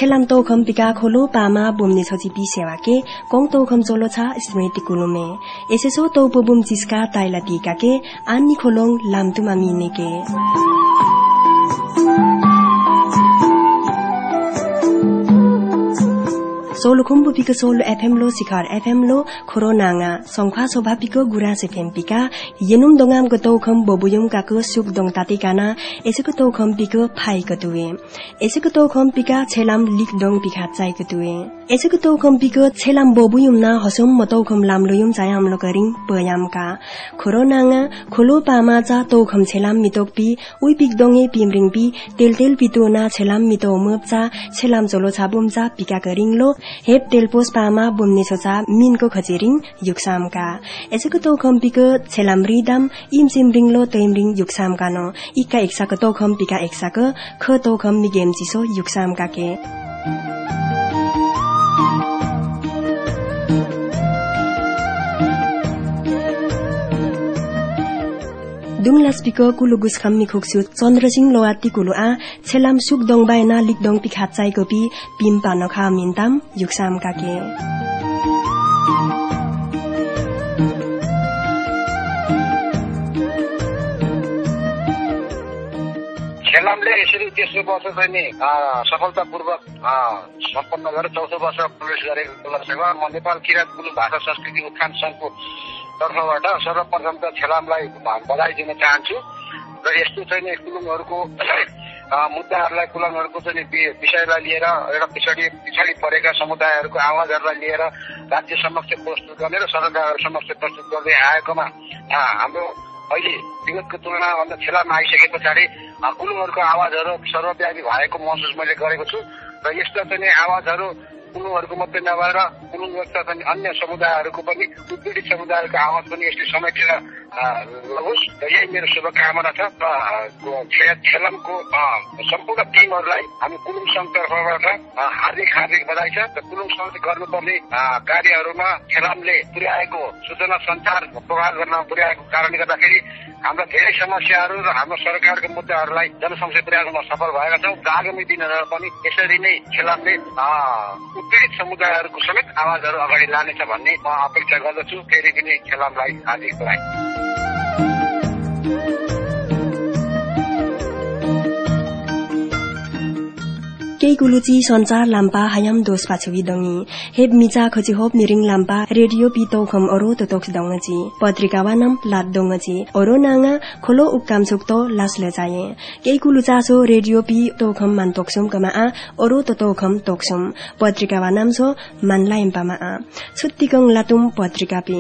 छेलाम तोखम पिका खोलो पामा बुम्ने छजी पि सेवा के कोङ तोखम जोलो छ स्मृति कुलुमे एसेसो तोपो बुम जिस्का ताइला टिका के आन्नी खोलोङ लामतुमा मिने के सोलो खुम्बु पिको सोलो एफएम लो शिखर एफएम लो खोरो नाङा संख्वा सोभा पिको गुरास एफएम पिका येनुम दोङाम गतो खम बबुयम काको सुक दोङ ताति काना एसेको तो खम पिको फाइ कतुए एसेको तो खम पिका छेलाम लिक दोङ पिखा चाइ कतुए एसेको तो खम पिको छेलाम बबुयम ना हसम मतो खम लामलोयम चायाम लो गरिङ पयाम का खोरो नाङा खोलो पामा चा तो खम छेलाम मितोक पि उइ पिक दोङे पिमरिङ पि तेल तेल पितो ना छेलाम मितो मपचा छेलाम चलो छाबुम चा पिका गरिङ लो हेप तेलपोस पामा बुम्ने छोचा मिनको खचेरिङ युक्सामका एसेको तोखम पिको छेलाम रिदाम इमसिम रिङलो तैमरिङ युक्सामका न इक्का एकसाको तोखम पिका एकसाको ख तोखम मिगेम चिसो युक्सामका के दुङलास्पिको कुलु गुस्खम मिखुक्सु चन्द्रसिंह लोवाती कुलु आ छेलाम सुक दोङ बायना लिक दोङ पिखा चाइको पि पिम पानखा मिन्ताम युक्साम काके छेलामले यसरी तेस्रो वर्ष चाहिँ नि सफलतापूर्वक सम्पन्न गरेर चौथो वर्ष प्रवेश गरेको उपलक्ष्यमा म नेपाल किराँत कुलु भाषा संस्कृति उत्थान संघको तर्फबाट सर्वप्रथम त छेलामलाई बधाई दिन चाहन्छु र यस्तो चाहिँ कुलुङहरूको मुद्दाहरूलाई कुलुङहरूको चाहिँ विषयलाई लिएर एउटा पछाडि परेका समुदायहरूको आवाजहरूलाई लिएर राज्य समक्ष प्रस्तुत गर्ने र सरकार समक्ष प्रस्तुत गर्दै आएकोमा हाम्रो अहिले विगतको तुलनाभन्दा छेलाममा आइसके पछाडि कुलुङहरूको आवाजहरू सर्वव्यापी भएको महसुस मैले गरेको छु र यस्ता चाहिँ आवाजहरू कुलुङहरूको मात्रै नभएर कुलुङ जस्ता चाहिँ अन्य समुदायहरूको पनि उत्पीडित समुदायहरूको आवाज पनि यसले समेटेर लगोस् र यही मेरो शुभकामना छ छेलामको सम्पूर्ण टिमहरूलाई हामी कुलुङ सङ्घ तर्फबाट हार्दिक बधाई छ र कुलुङ सङ्घले गर्नुपर्ने कार्यहरूमा छेलामले पुर्याएको सूचना सञ्चार प्रभाव गर्न पुर्याएको कारणले गर्दाखेरि हाम्रा धेरै समस्याहरू र हाम्रो सरकारको मुद्दाहरूलाई जनसमक्ष पुर्याउनमा सफल भएका छौँ र आगामी दिनहरूमा पनि यसरी नै छेलामले उत्पीडित समुदायहरूको समेत आवाजहरू अगाडि लानेछ भन्ने म अपेक्षा गर्दछु फेरि पनि छेलामलाई हार्दिक बधाई केही गुलुची संचार लाम्पा हायम दोष पाछुवी दङी हेब मिचा खची होप मिरिङ लाम्पा रेडियो पि तोखम अरो तोक्स दङची पत्रिका वानम लाद दङची अरो नाङा खोलो उक्काम छुक्तो लासले चाहे केही गुलुचासो रेडियो पि तोखम मान तोक्सुम कमा आ अरो तोखम तोक्सुम पत्रिका वानाम छो मानला एम्पामा आ छुत्तिकङ लातुम पत्रिका पि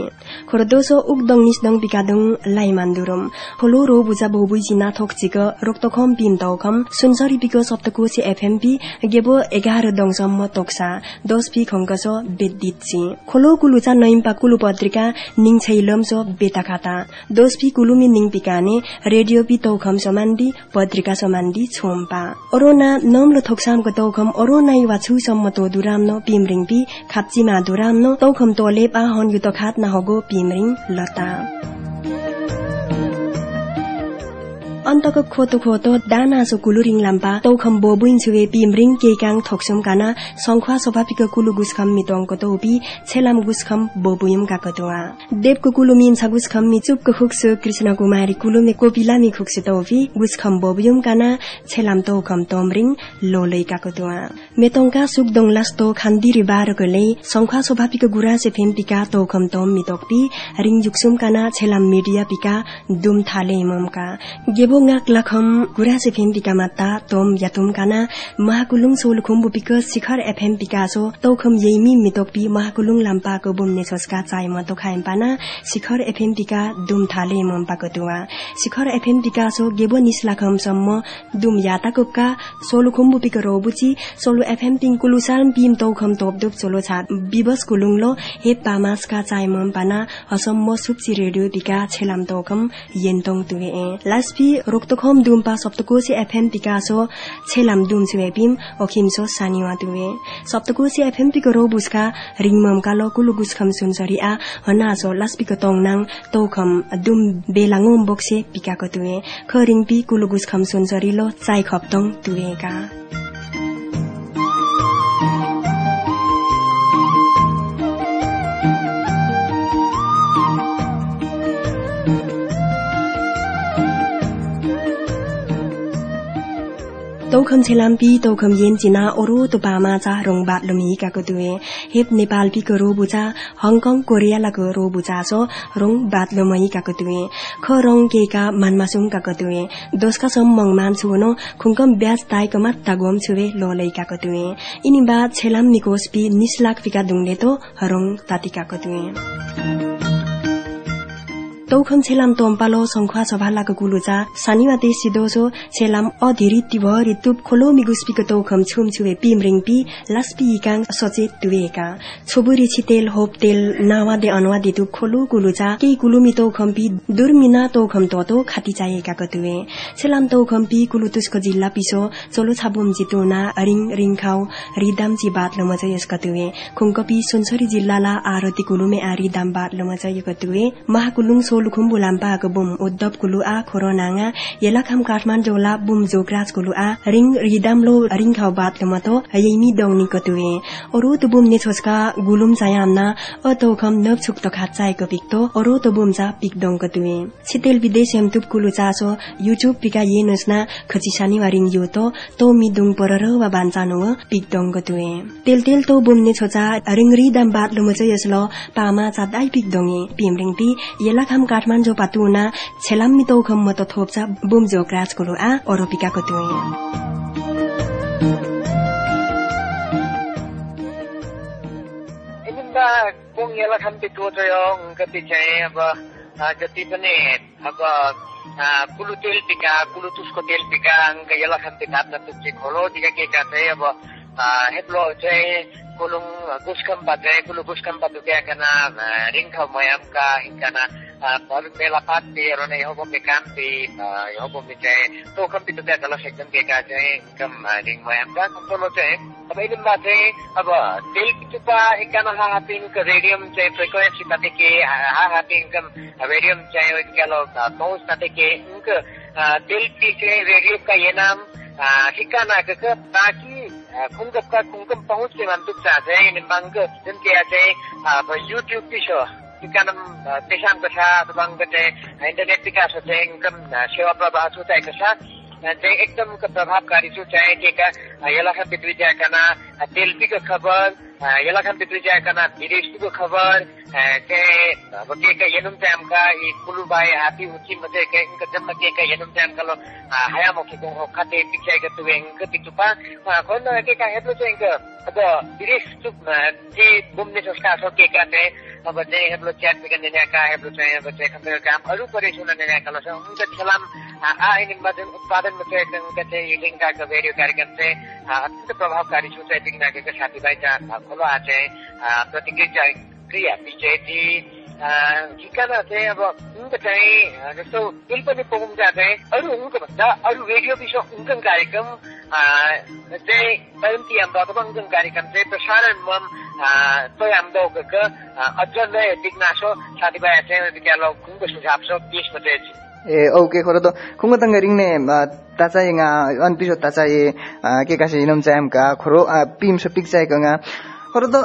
खोरदोसो उक दङ निस दङ पिकादङ लाई मान्दुरम खोलो रो बुजा बहुबुइ जिना थोक्चिक रोक्तोखम पिम तोखम सुनसरी पिको सप्तकोशी एफएम पि गेबो 11 दङसम्म तोक्सा 10 पि खंकसो बेद्दिछि खोलो कुलुचा नइम्पा कुलु पत्रिका निङछैलमसो बेता खाता 10 पि कुलुमि निङपिकाने रेडियो पि तोखम समान्दी पत्रिका समान्दी छोम्पा ओरोना नमलो थोक्सामको तोखम ओरोनाइ वाछु सम्म तो दुरामनो पिमरिङ पि खाप्चिमा दुरामनो तोखम तोले पा हन युत खात नहगो पिमरिङ लता अन्तको खोतो दानासो कुलुरिङ लाम्पा तौखम बोबुइन छुवे पिमरिङ केकाङ थोक्सुम काना संख्वा स्वभाविक कुलु गुस्खम मितोङको तोपी छेलाम गुस्खम बोबुइम काकतोआ देवको कुलु मिन छ गुस्खम मिचुपको खुक्सु कृष्ण कुमारी कुलुमे कोपिलामी खुक्सु तोपी गुस्खम बोबुइम काना छेलाम तौखम तोमरिङ लोलै काकतोआ मेतोङका सुकदोङ लास्तो खान्दिरि बारगले संख्वा स्वभाविक गुरासे फेम पिका तौखम तोम मितोकपी रिङ जुक्सुम काना छेलाम मिडिया पिका दुम थाले ममका बोंगाक लखम गुरासे फेम पिका माता तोम यातुम काना महाकुलुङ सोलखुम्बु पिक शिखर एफएम पिकासो तौखम येमी मितोकपी महाकुलुङ लाम्पाको बुम्ने छस्का चाइ मतो खाइम पाना शिखर एफएम पिका दुम थाले मम्पाको दुवा शिखर एफएम पिकासो गेबो निस्लाखम सम्म दुम याताकुका सोलखुम्बु पिक रोबुची सोलु एफएम पिङ कुलुसाम पिम तौखम तोपदुप सोलो छा बिबस कुलुङलो हेप पामासका चाइ मम पाना असम्म सुप्ची रेडियो पिका छेलाम तौखम येन्तोङ तुवे लास्पी रोक्तोखम दुम्पा सप्तकोशी एफएम पिकासो छेलाम दुम छुएपिम ओखिमसो सानिवा दुवे सप्तकोशी एफएम पिको रोबुस्का रिङममका लकुलु गुस्खम सुनसरी आ हनासो लास्पिको तोङनाङ तौखम दुम बेलाङोम बोक्से पिकाको दुवे खरिङपी कुलु गुस्खम सुनसरी लो चाइ खप्तोङ दुवेका तौखम छेलाम्पी तौखम येनचिना ओरो तो पामाचा रङ बात लमिकाको दुए हेप नेपाल पिको रोबुचा हङकङ कोरियालाको रोबुचा सो रङ बात लमइकाको दुए ख रङ केका मानमासुङकाको दुए दोस्का सम मंगमान छुनो खुङकम ब्याज ताइको मात्ता गोम छुवे लोलैकाको दुए इनि बात छेलाम निकोस्पी निस्लाक फिका दुङले तो रङ तातिकाको दुए तौखम छेलाम तोम्पालो संख्वा सभालाको गुलुचा सानिवा देश सिदोसो छेलाम अधेरी तिभरी तुप खोलो मिगुस्पीको तौखम छुमछुवे पिमरिङपी लास्पी इकाङ सचेत दुवेका छोबुरी छितेल होप तेल नावादे अनवादे तुप खोलो गुलुचा केही गुलुमी तौखमपी दुर्मिना तौखम तोतो खाती चाहिएकाको दुवे छेलाम तौखमपी कुलुतुसको जिल्ला पिसो चोलो छाबुम जितुना रिङ रिङखाउ रिदामची बात लमजय यसका दुवे खुङकपी सुनसरी जिल्लाला आरती कुलुमे आरी दाम बात लमजय यसका दुवे महाकुलुङ लुखुम्बु लाम्पाको बुम उद्धव कुलु आ खोरोनाङा येलाखाम काठमाडौँला बुम जोगराज कुलु आ रिङ रिदामलो रिङखाउ बात लमतो यैमी दौनी कतुए ओरो त बुम ने छोस्का गुलुम चायामना अतौखम नब छुक त खाचाएको पिक्तो ओरो त बुम जा पिक दङ कतुए छितेल विदेश एमतुप कुलु चासो युट्युब पिका येनसना खचिसानी वारिङ यो तो मिदुङ परर वा बान्चानो पिक दङ कतुए तेल तेल तो बुम ने छोचा रिङ रिदाम बात लमचै यसलो पामा चा दाइ पिक दङे पिमरिङ पि येलाखाम काठमाडौँ पातुना छेलाम्मी तौखम मत थोप्चा बुम जोगराज कुलु आ ओरोपिकाको तुए इनिन्दा कोङ येलाखाम पितो जयो गति चाहिँ अब जति पनि अब कुलु तेल पिका कुलु तुसको तेल पिका अंक येलाखाम पिका त खोलो दिगा के का चाहिँ अब हेप्लो चाहिँ कुलुङ गुस्कम पाते कुलु गुस्कम पातु क्या kana ringkau mayam ka hinkana baru mela pati rone yobo mekampi yobo meje to kampi to dia kalau sekam ke ka jai kam ring mayam ka kompolo jai अब ini mate अब तेल पितुपा हिnkana ha haping ke radium jai frequency pate ke ha haping kam radium jai kalau tones pate ke unk तेल pi jai radio ka ye naam ठिकाना के ताकि खुंगम पहुंच के मंतुक चाहे निम्बांग जन के आते YouTube पिशो ठिकाना देशां कथा तबंग के इंटरनेट पिका सोचे इनकम सेवा प्रवाह सोचा कसा जे एकदम प्रभावकारी सोचाए के का येलाखाम पितृजा kana तेलपी का खबर येलाखाम पितृजा kana विदेशी को खबर के बके का येनुम टाइम का ये कुलुबाई हाथी उची मते के इनका जन्म के येनुम टाइम का लो हाया मोखी को खाते पिक्चर के तुवे इनका पितुपा कोन के का हेतु चाहिँ इनका अब विदेश जे बुमने संस्था सो के काते अब जे हेब्लो च्याट में ने का हेब्लो चाहिँ अब चाहिँ खबर काम अरु परेछुन ने का लो उनका छलाम आइन मदन उत्पादन में चाहिँ उनका चाहिँ लिंका का वीडियो कार्यक्रम से अत्यंत प्रभावकारी सोचाइ दिना के साथीभाइ चाहिँ खोलो आ चाहिँ प्रतिक्रिया विजयजी ठिकाना चाहिँ अब उनको चाहिँ जस्तो दिल पनि पुगुम जाते अरु उनको भन्दा अरु रेडियो विषय उनको कार्यक्रम चाहिँ पयन्ती हाम्रो अथवा उनको कार्यक्रम चाहिँ प्रसारण मम तो हाम्रो के अझ नै दिग्नासो साथीभाइ चाहिँ विद्यालय उनको सुझाव छ त्यसमा चाहिँ ए ओके खोरो त खुंगो तंग रिंगने ताचाइ nga अन पिसो ताचाइ के कासे इनम चाम का खोरो पिम सो पिक चाइ कंगा खोरो त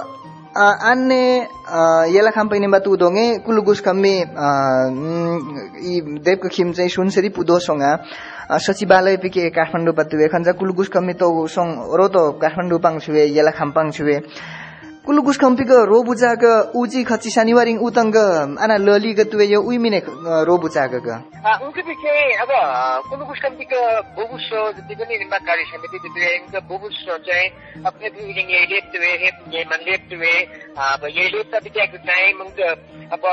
अन्ने येलाखाम पैने बातु दोंगे कुलुगुस खम्मे इ देवको खिम चाहिँ सुनसरी पुदोसंगा सचिवालय पिके काठमाडौँ पतुवे खन्जा कुलुगुस खम्मे तो सं रो तो काठमाडौँ पाङछुवे येलाखाम पाङछुवे कुलुगुस खम्पीको रोबुचाको उची खची शनिवारिङ उतंग आना लली गतुवे यो उइमिने रोबुचाको उनको पिछे अब कुलुगुस खम्पीको बोबुसो जति पनि निम्बाकारी समिति दिए इनका बोबुसो चाहिँ अपने भी ये लेप्तवे ये मन लेप्तवे अब ये लेप्ता बिचाको चाहिँ मुंग अब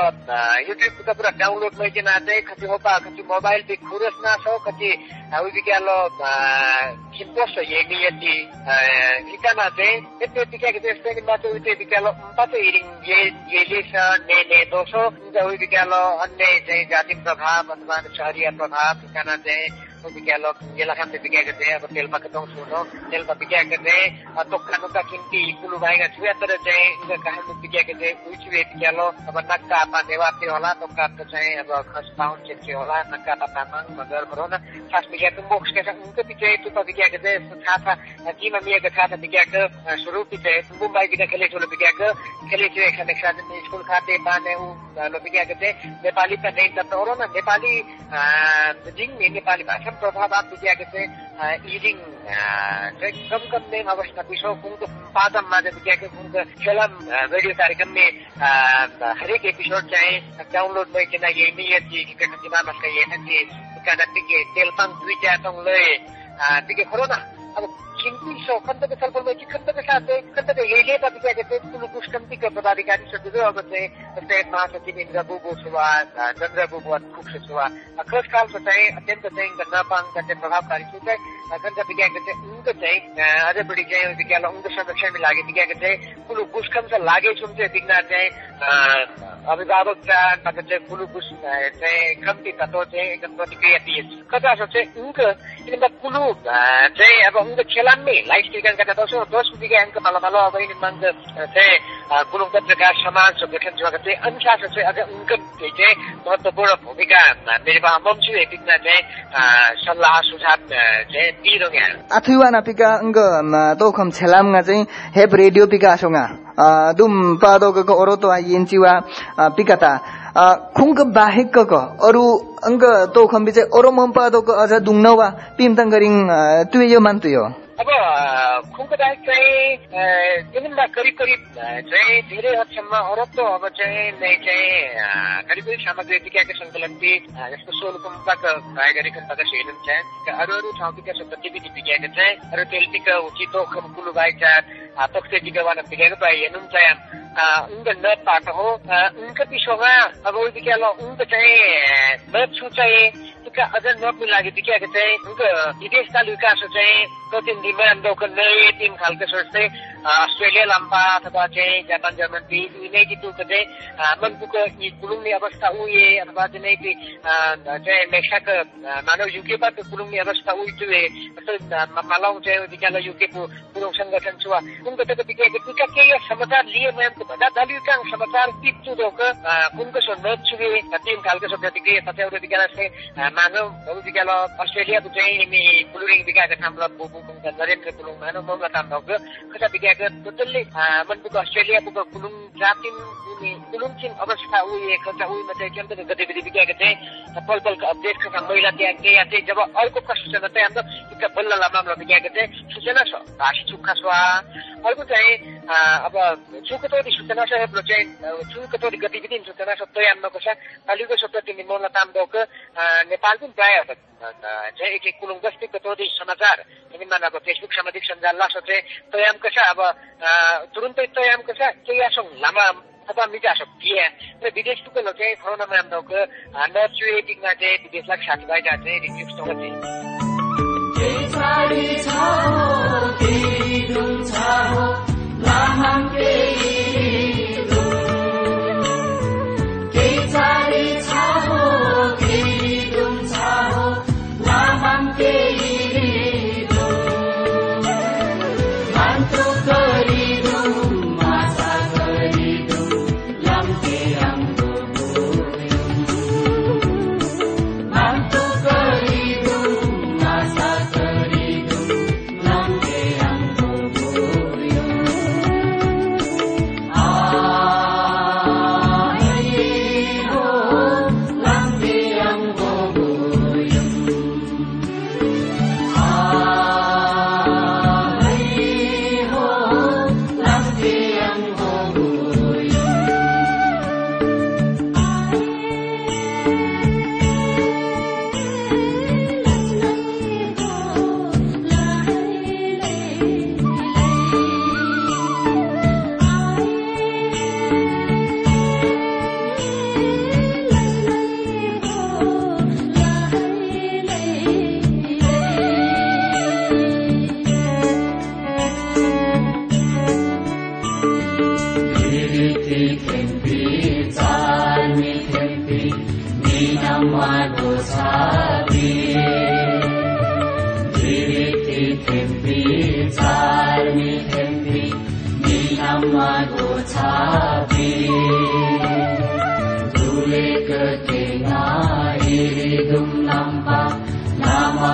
YouTube का पूरा डाउनलोड में के नाते खची होपा खची मोबाइल पे खुरस ना सो खची उइ बिकालो किम्पोस ये नियति ठिकाना चाहिँ यति बिकाको त्यस्तै मात्र उइ बिकालो पाते इरिङ ये लेसा ने दोसो उइ बिकालो अन्य चाहिँ जाति प्रभाव अथवा शहरीय प्रभाव ठिकाना चाहिँ विज्ञालो येलाखाम से विज्ञा करते हैं अब तेलपा के तो सुनो तेलपा विज्ञा करते हैं तो खानों का किंती कुलु भाई का छुआ तरह जाए इनका कहानी विज्ञा करते हैं कुछ भी विज्ञालो अब नक्का अपा देवाती होला तो का तो जाए अब खस पाउंड चिट्ठी होला नक्का अपा मांग मगर करो ना खास बिग्या के मोक्ष के उनके पीछे तो बिग्या के था जीमा मिया के था बिग्या के शुरू पीछे मुंबई बिग्या खेले चलो बिग्या के खेले चाहिँ कनेक्सन स्कुल खाते पाने उ लो बिग्या के नेपाली त नै त और न नेपाली जिङ नेपाली भाषा प्रभाव आप बिग्या के इजिङ कम कम ने अवस्था पिछो कुंग पादम मा बिग्या के कुंग फिल्म रेडियो कार्यक्रम में हर एक एपिसोड चाहे डाउनलोड में के ना ये नियत जी के कतिमा मस्का ये हजी kana tige telpang duita tong le tige corona अब किंतु शौकत के सल्फर में खंड के साथ खंड के ये बात क्या कहते हैं कुल कुछ कम के पदाधिकारी सदस्य अब से महासचिव इंद्र बुबु सुवा चंद्र बुबु खुश सुवा अखर काल से अत्यंत चाहिँ गन्ना पांग के प्रभावकारी सुते अखर का क्या कहते हैं उनको चाहिँ अझ बढी चाहिँ विज्ञान उनको संरक्षण में लागे क्या कहते हैं कुल कुछ कम से लागे सुनते दिखना चाहिँ अभिभावक चाहिँ कुल कुछ चाहिँ कम्ती तत्व चाहिँ एकदम प्रतिक्रिया दिए कथा चाहिँ उनको इनका कुलु चाहिँ अब उनको खेलान में लाइफ स्टीकन का दोस्तों 10 बिघा अंक माला अब इन मंग चाहिँ कुलुङ पत्रकार समाज संगठन जो कहते हैं अनुशासन से अगर उनका चाहिँ महत्वपूर्ण भूमिका निर्वाह मम्सु हेटिकना चाहिँ सल्लाह सुझाव चाहिँ दिइरहेका अथुवा नापिका अंग तोखम छेलामगा चाहिँ हेप रेडियो पिका सोंगा दुम पादोको ओरोतो आइएनचिवा पिकाता खुंग बाहेक क अरु अंग तोखम बिचे ओरो मम्पादोको अझ दुङनवा पिमतंगरिङ तुयो मान्तुयो अब खुंग बाहेक चाहिँ दिनमा करिब चाहिँ धेरै हदसम्म औरतो अब चाहिँ नै चाहिँ करिब सामग्री विज्ञानका संकलनले जस्तो सोलुकुम्बाका कार्यक्रमबाट हेर्नु चाहिँ अरु ठाउँका गतिविधि विज्ञान चाहिँ अरु तेलटिका उचितो कुलु बाइचा तोक्से जिगावान विज्ञान पाइ हेर्नु चाहिँ उनका नत पाट हो उनका पिछोमा अब विज्ञान उनको चाहिँ नत छु चाहिँ का अझ नोक्नु लागि देखिएको चाहिँ उनको विदेशकाल विकास चाहिँ कतिन डिमान्ड दोकन नयाँ टिम खालको सोच्दै अस्ट्रेलिया लम्बा अथवा चाहिँ जापान जर्मन युनाइटेड टुको चाहिँ मनपुको कुलुङ्ने अवस्था उए अथवा चाहिँ मेक्साको मानव युकेबाट कुलुङ्ने अवस्था उइटुए मालाउ चाहिँ विज्ञान युकेको कुलुङ संगठन छु उनको त विज्ञानको टिका केही समाचार लिए म्यामको भन्दा दलिका समाचार टिप्चु दोक उनको सो नोट छुए टिम खालको सो प्रतिक्रिया पछाउरो विज्ञान चाहिँ मानव विज्ञान अस्ट्रेलिया चाहिँ कुलुङ विज्ञानका ठाउँमा नरेन्द्र कुलुङ मानव मामला काम भएको कता विज्ञान टोटल्ली मनपुको अस्ट्रेलिया पुगो कुलुङ जातिम कुलुङ चिन अवस्था उए कता उइमा चाहिँ केन्द्र गतिविधि विज्ञान चाहिँ पलपलको अपडेट कथा महिला त्यहाँ चाहिँ जब अर्को सूचना चाहिँ हाम्रो एक बल्ल मामला विज्ञान चाहिँ सूचना छ भाषी चुक्का छ अर्को चाहिँ अब चुकतोरी सूचना छ हाम्रो चाहिँ चुकतोरी गतिविधि सूचना छ तयामको छ अलिको सत्र तिमी मामला काम भएको नेपालको प्राय चाहिँ एक कुलुङ बस्ती कतोरी समाचार निमान अब फेसबुक सामाजिक सञ्जाल लासो चाहिँ तयामको छ अब तुरुन्तै तयामको छ केही आसङ लामा अथवा मिजासक दिए र विदेश टुकलो चाहिँ कोरोना मामलाको नचुएटिङमा चाहिँ विदेशलाई साथीभाइ चाहिँ रिभ्यू सँग nama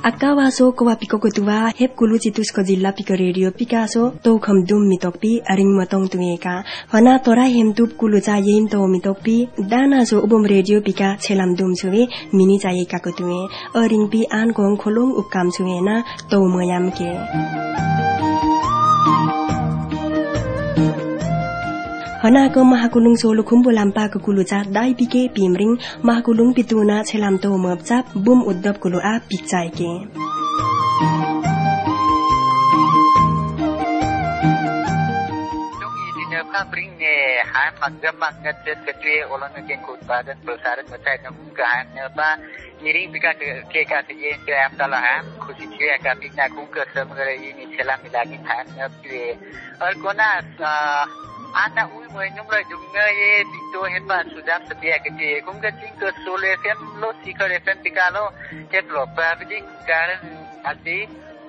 Akawaso kawa piko kutua hep kulu citus ko jilla piko radio Picasso to kham dum mitokpi aring matong tungeka hana tora hemtup kulu cha yin to mitokpi dana so ubom radio pika chelam dum suwe mini cha yeka ko tuwe aring pi an gong kholong ukam suwe na to moyam ke hana ko mahakulung solo khumbulampa ko kulucha dai pike pimring mahakulung pituna chelam to mapchap bum uddap kulu a pikchai ke bring ne han magam ngat ketwe olong ke utpadan prasaran macai nam gahan ba iring pika ke ka ye ke am dala ham khushi che ka pikna kum ke samgare ini chelam milagi than ne aur kona ana ui moi numra jungna ye dito heba sudap setia ke kum ke ting ke sole fm lo sikar fm pikalo ke blopa bidik karan ati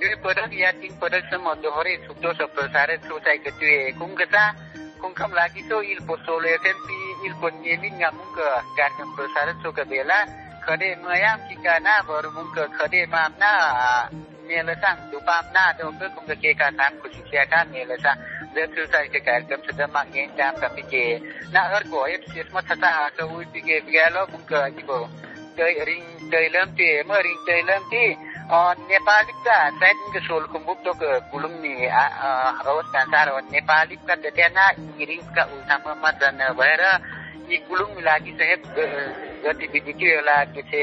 ये पदक या तीन पदक से मधुहरी सुतो सब प्रसारित सोचाई करते हैं कुंगता कुंकम लागी तो इल पोसोले एफएमपी इल पोनियमिंग मुंग कार्यक्रम प्रसारित सो कबेला खडे मयाम चिकाना बर मुंग खडे मामना मेलसांग दुपामना तो कुंग के का नाम खुशी का मेलसा Betul saya कार्यक्रम sudah makin jam tapi ke nak ergo FCS mah thasa ke ui pige bialo mungke ibo tei ring tei lemti me ring tei lemti Nepali ka saya ke sul kumbuk to ke kulum ni awas kansar Nepali ka tetena ring ka utama madan bahara i kulum lagi saya गतिविधि के वाला किसे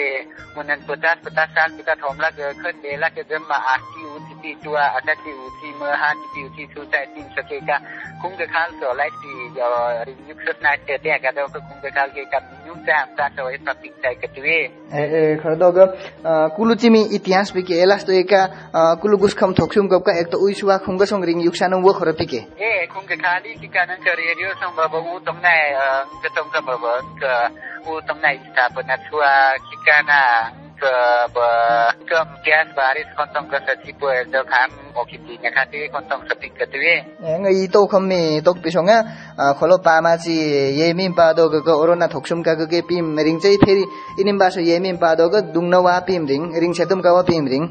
मुनन 50 साल पिता थोमला खन देला के जम्मा आती उती जुआ अटती उती महा ती उती सुसाइ तीन सकेका कुंग खाल सो लाइटी रियुक्स नाइट ते का दो कुंग खाल के का न्यूजा हमता सो ए टपिक चाहिँ कतुए खरदोग कुलुचिमी इतिहास बिके एलास तो एका कुलुगुस खम थोक्सुम गपका एक तो उइसुवा खुंग सङ रिङ युक्सानु वो खरपिके ए कुंग खाली कि कानन रेडियो सङ बबु तमना गतम क बबु उ तमना स्थापना छुआ किकाना ke gas baris kontong ke setipu do kham okiti nyakati kontong sepik ketue ngai to khami tok pisonga kholo pama chi yemin pa do go orona thoksum ka ge pim ring chei pheri inim ba so yemin pa do go dungnawa pim ring setum ka wa pim ring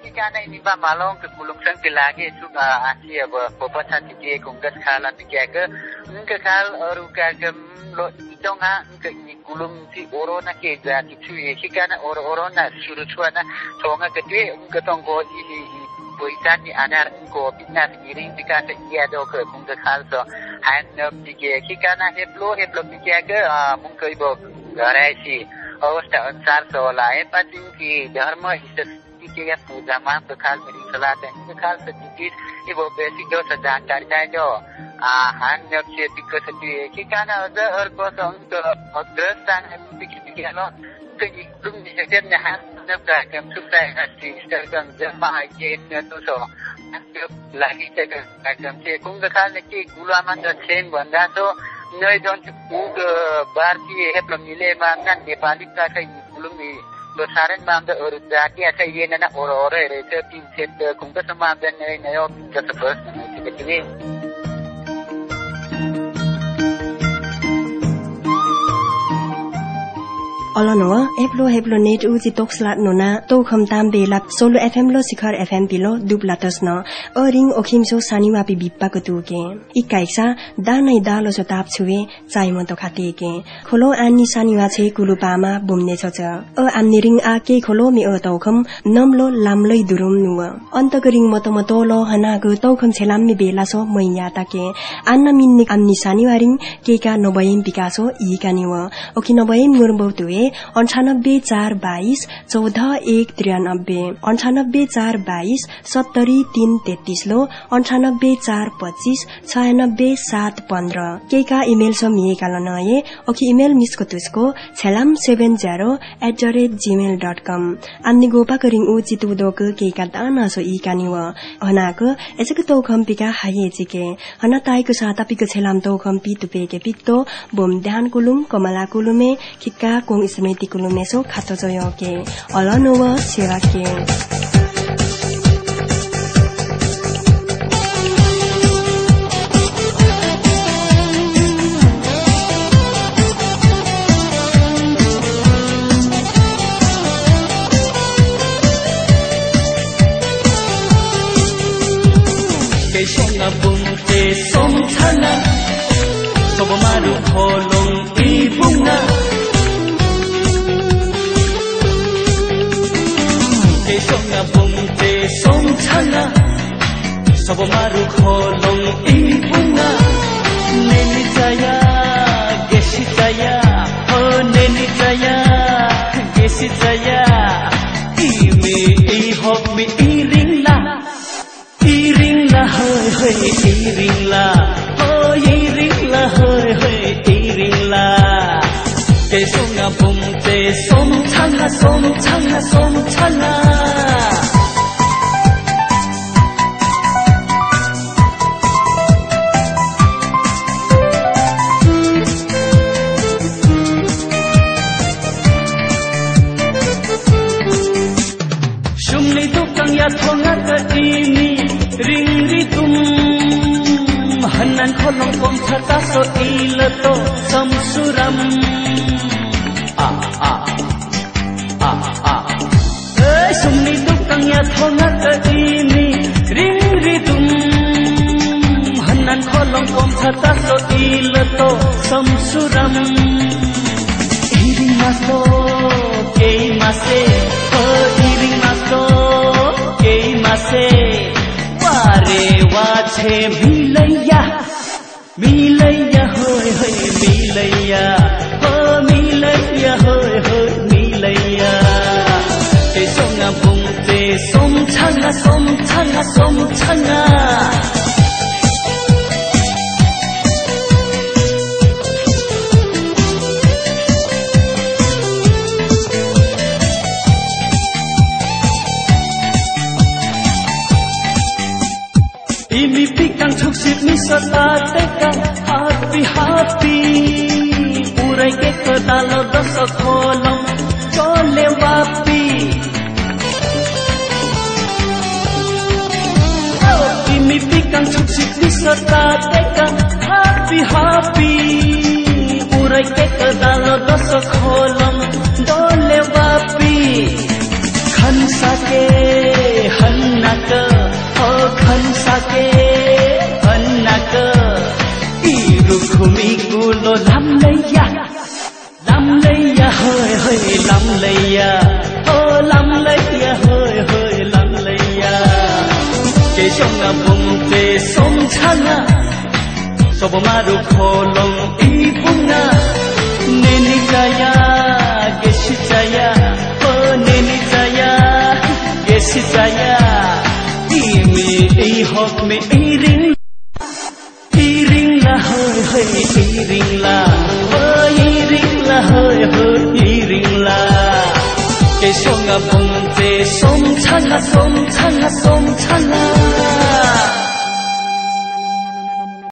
kikana ini ba malong ke kulung sang tilage suka asia ba popata ti kunggas khala pikake ke khal oru ka lo itonga ke kulum si orona ke jati chui kikana orona suru chuana tonga ke te ke tonggo ini boisan ni anar ko pinna iring dikase ia do ke kungga khal so han dike kikana heplo pikake mungkai bo garai si awasta ansar so la patin ki dharma hisas के पूजा मा प्रकाल मेरी सलाह है प्रकाल से चीज ये वो basic जो जानकारी है जो हान जब से दिक्कत होती है कि काना और को संग अग्रस्थान है पिछली लो कई तुम निश्चित ने हान जब का कम सुता है कि स्तर का जमा ये न तो सो लगी से कम से कुंग काल ने कि गुलामान जो चेन बंदा तो नई जोन कुंग भारतीय है प्रमिले मानन नेपाली का कई गुलमी Besaran bangga urjati asa ye nana ore rete pinset kungka sama dan nayo kesebut kecil. Olano heplo net uji tokslat nona to kham tam be lap solo fm lo sikhar fm pilo dublatos no ring okhim so saniwa pi bippa ko tu ke ikaisa danai dalo so tap chuwe chaimon to khate ke kholo ani saniwa che kulupa ma bumne chocha amni ring a ke kholo mi to kham namlo lamloi durum nuwa antagring motomoto lo hana go to kham chelam mi bela so moinya ta ke anna min ni amni saniwa ring ke ka nobaim pikaso I kaniwa okinobaim ngurbo tuwe 9842 14193 9842 70333 लो 9842 96715 केका email so मिएका लनये ओकी email मिसको तुसको chelam70@gmail.com अन्नी गोपा करिङ उ चितु दोक केका दाना so इ कानिव हनाको एसक तो खम्पिका हाये जिके हना ताइको साता पिको छेलाम तो खम्पि तुपेके पिक्तो बोम ध्यान कुलुम कमला कुलुमे खिक्का कोङ स्मृति कुलुमे सो खातो जयोके अलनोव सेवाके Sobomaru holong ibunga Kesonga bungte somchana Sobomaru holong ibunga Neni jaya gesi jaya oh neni jaya gesi jaya imi ihok mi iringla hoy iringla iringla hoy iringla Kesonga bungte somchana Shumli tukang ya thonga ka ini ringri tum hanan kholong kom thata so ilato samsuram Shumli tukang ya thonga ka ini ringri tum hanan kholong kom chata so ilato samsuram iring maso ke mase ho iring maso ke mase pare wa che milaya hoy hoy milaya ho milaya hoy hoy milaya te songa bung te som changa imi pikang chuksit mi sata tekang happy urai ke kadalo das kholong chole wapi imi pikang chuksit mi sata tekang happy urai ke kadalo das kholong dole wapi khan sake hannaka khan sake hannaka iru khumi gulo lam leya hoy hoy lam leya hoy hoy lam leya ke songa bung te som changa sobomaru kholong ibunga neni jaya geshi jaya ho neni jaya geshi jaya imi ei hok me iring la hoy hoy iring la hoy hoy iring la ke songa bung te som changa